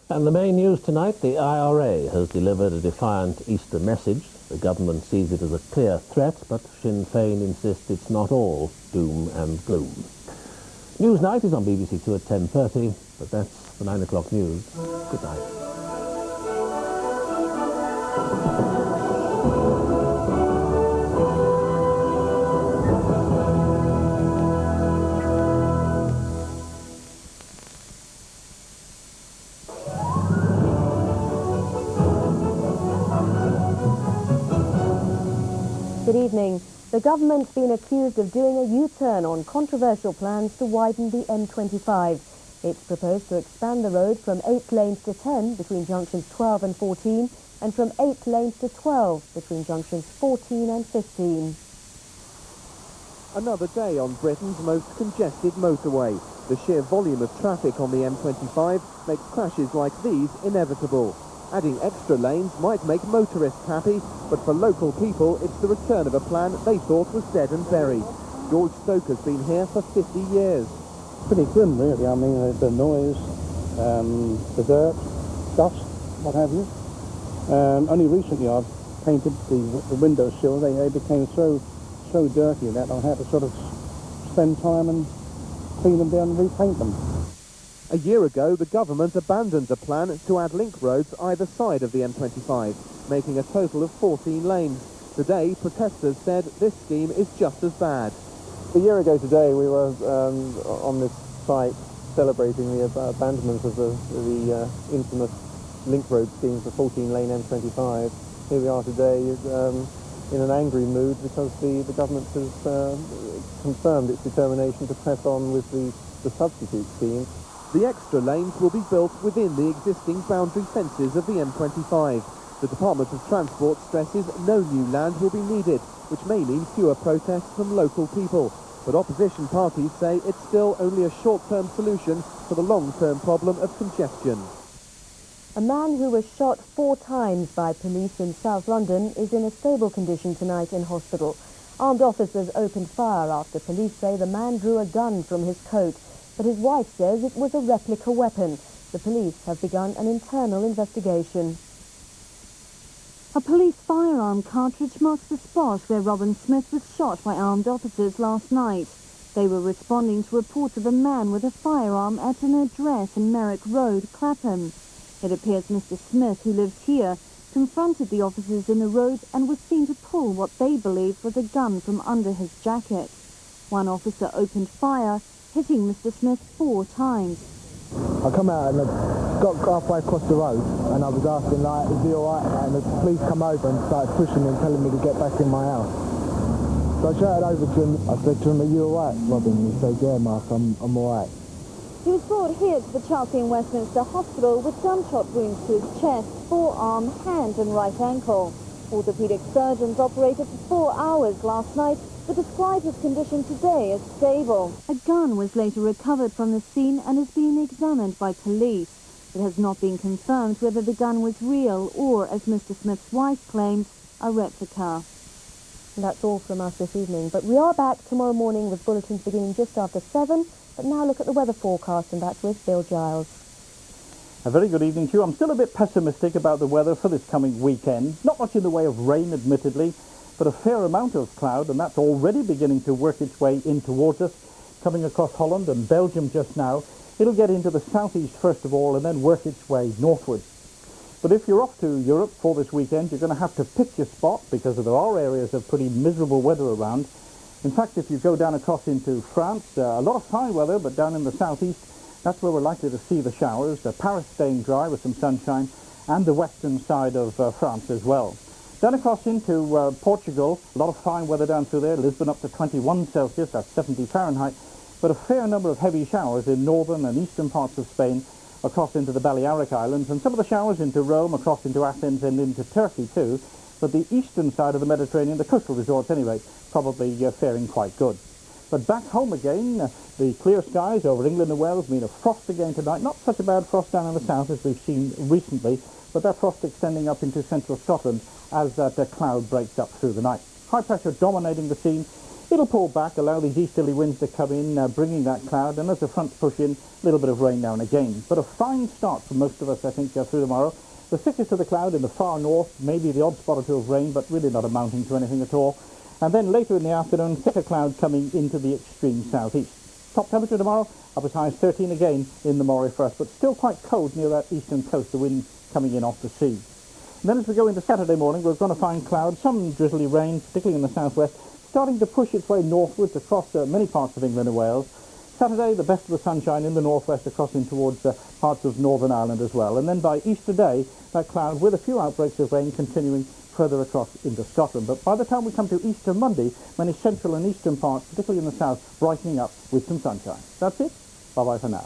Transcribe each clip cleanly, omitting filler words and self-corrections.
And the main news tonight, the IRA has delivered a defiant Easter message. The government sees it as a clear threat, but Sinn Féin insists it's not all doom and gloom. Newsnight is on BBC2 at 10:30, but that's the 9 o'clock news. Good night. Good evening. The government's been accused of doing a U-turn on controversial plans to widen the M25. It's proposed to expand the road from 8 lanes to 10 between junctions 12 and 14, and from 8 lanes to 12 between junctions 14 and 15. Another day on Britain's most congested motorway. The sheer volume of traffic on the M25 makes crashes like these inevitable. Adding extra lanes might make motorists happy, but for local people, it's the return of a plan they thought was dead and buried. George Stoker's been here for 50 years. Pretty grim, really. I mean, the noise, the dirt, dust, what have you. Only recently I've painted the windowsill. They became so dirty that I had to sort of spend time and clean them down and repaint them. A year ago, the government abandoned a plan to add link roads either side of the M25, making a total of 14 lanes. Today, protesters said this scheme is just as bad. A year ago today, we were on this site celebrating the abandonment of the infamous link road scheme for 14-lane M25. Here we are today in an angry mood because the government has confirmed its determination to press on with the substitute scheme. The extra lanes will be built within the existing boundary fences of the M25. The Department of Transport stresses no new land will be needed, which may mean fewer protests from local people. But opposition parties say it's still only a short-term solution to the long-term problem of congestion. A man who was shot 4 times by police in South London is in a stable condition tonight in hospital. Armed officers opened fire after police say the man drew a gun from his coat, but his wife says it was a replica weapon. The police have begun an internal investigation. A police firearm cartridge marks the spot where Robin Smith was shot by armed officers last night. They were responding to reports of a man with a firearm at an address in Merrick Road, Clapham. It appears Mr. Smith, who lives here, confronted the officers in the road and was seen to pull what they believed was a gun from under his jacket. One officer opened fire, hitting Mr. Smith 4 times. I come out and I got halfway across the road and I was asking, like, is he alright? And the police come over and started pushing me and telling me to get back in my house. So I shouted over to him. I said to him, are you alright, Robin? And he said, yeah, Mark, I'm alright. He was brought here to the Chelsea and Westminster Hospital with gunshot wounds to his chest, forearm, hand and right ankle. Orthopedic surgeons operated for 4 hours last night, but described his condition today as stable. A gun was later recovered from the scene and is being examined by police. It has not been confirmed whether the gun was real or, as Mr. Smith's wife claims, a replica. And that's all from us this evening, but we are back tomorrow morning with bulletins beginning just after 7. But now look at the weather forecast, and that's with Bill Giles. A very good evening to you. I'm still a bit pessimistic about the weather for this coming weekend. Not much in the way of rain, admittedly, but a fair amount of cloud, and that's already beginning to work its way in towards us, coming across Holland and Belgium just now. It'll get into the southeast first of all and then work its way northwards. But if you're off to Europe for this weekend, you're going to have to pick your spot because there are areas of pretty miserable weather around. In fact, if you go down across into France, a lot of fine weather, but down in the southeast, that's where we're likely to see the showers. Paris staying dry with some sunshine, and the western side of France as well. Down across into Portugal, a lot of fine weather down through there. Lisbon up to 21 Celsius, that's 70 Fahrenheit. But a fair number of heavy showers in northern and eastern parts of Spain, across into the Balearic Islands, and some of the showers into Rome, across into Athens and into Turkey too. But the eastern side of the Mediterranean, the coastal resorts anyway, probably faring quite good. But back home again, the clear skies over England and Wales mean a frost again tonight. Not such a bad frost down in the south as we've seen recently, but that frost extending up into central Scotland as that cloud breaks up through the night. High pressure dominating the scene It'll pull back, allow these easterly winds to come in, bringing that cloud, and as the fronts push in, a little bit of rain now and again. But a fine start for most of us, I think, through tomorrow. The thickest of the cloud in the far north, maybe the odd spot or two of rain, but really not amounting to anything at all. And then later in the afternoon, thicker cloud coming into the extreme southeast. Top temperature tomorrow, up as high as 13 again in the Moray Firth, but still quite cold near that eastern coast, the wind coming in off the sea. And then as we go into Saturday morning, we're going to find clouds, some drizzly rain, particularly in the southwest, starting to push its way northwards across many parts of England and Wales. Saturday, the best of the sunshine in the northwest, across in towards parts of Northern Ireland as well. And then by Easter Day, that cloud with a few outbreaks of rain continuing further across into Scotland. But by the time we come to Easter Monday, many central and eastern parts, particularly in the south, brightening up with some sunshine. That's it. Bye-bye for now.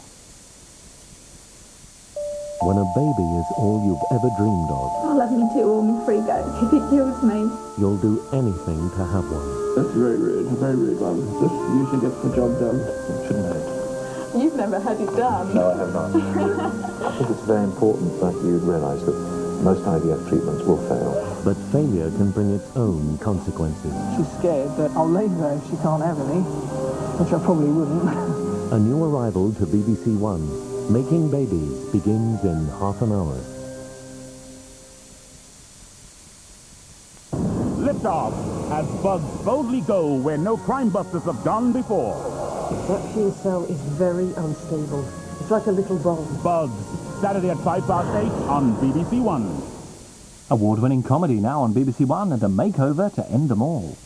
When a baby is all you've ever dreamed of, I'll have me 2 or me 3 goats if it kills me. you'll do anything to have one. That's very rude, Mum. This usually gets the job done. Shouldn't it? You've never had it done. No, I have not. I think it's very important that you realise that most IVF treatments will fail. But failure can bring its own consequences. She's scared that I'll leave her if she can't have any, which I probably wouldn't. A new arrival to BBC One. Making Babies begins in half an hour. Lift off as bugs boldly go where no crime busters have gone before. That fuel cell is very unstable. It's like a little bomb. Bugs, Saturday at 8:05 on BBC One. Award-winning comedy now on BBC One and a makeover to end them all.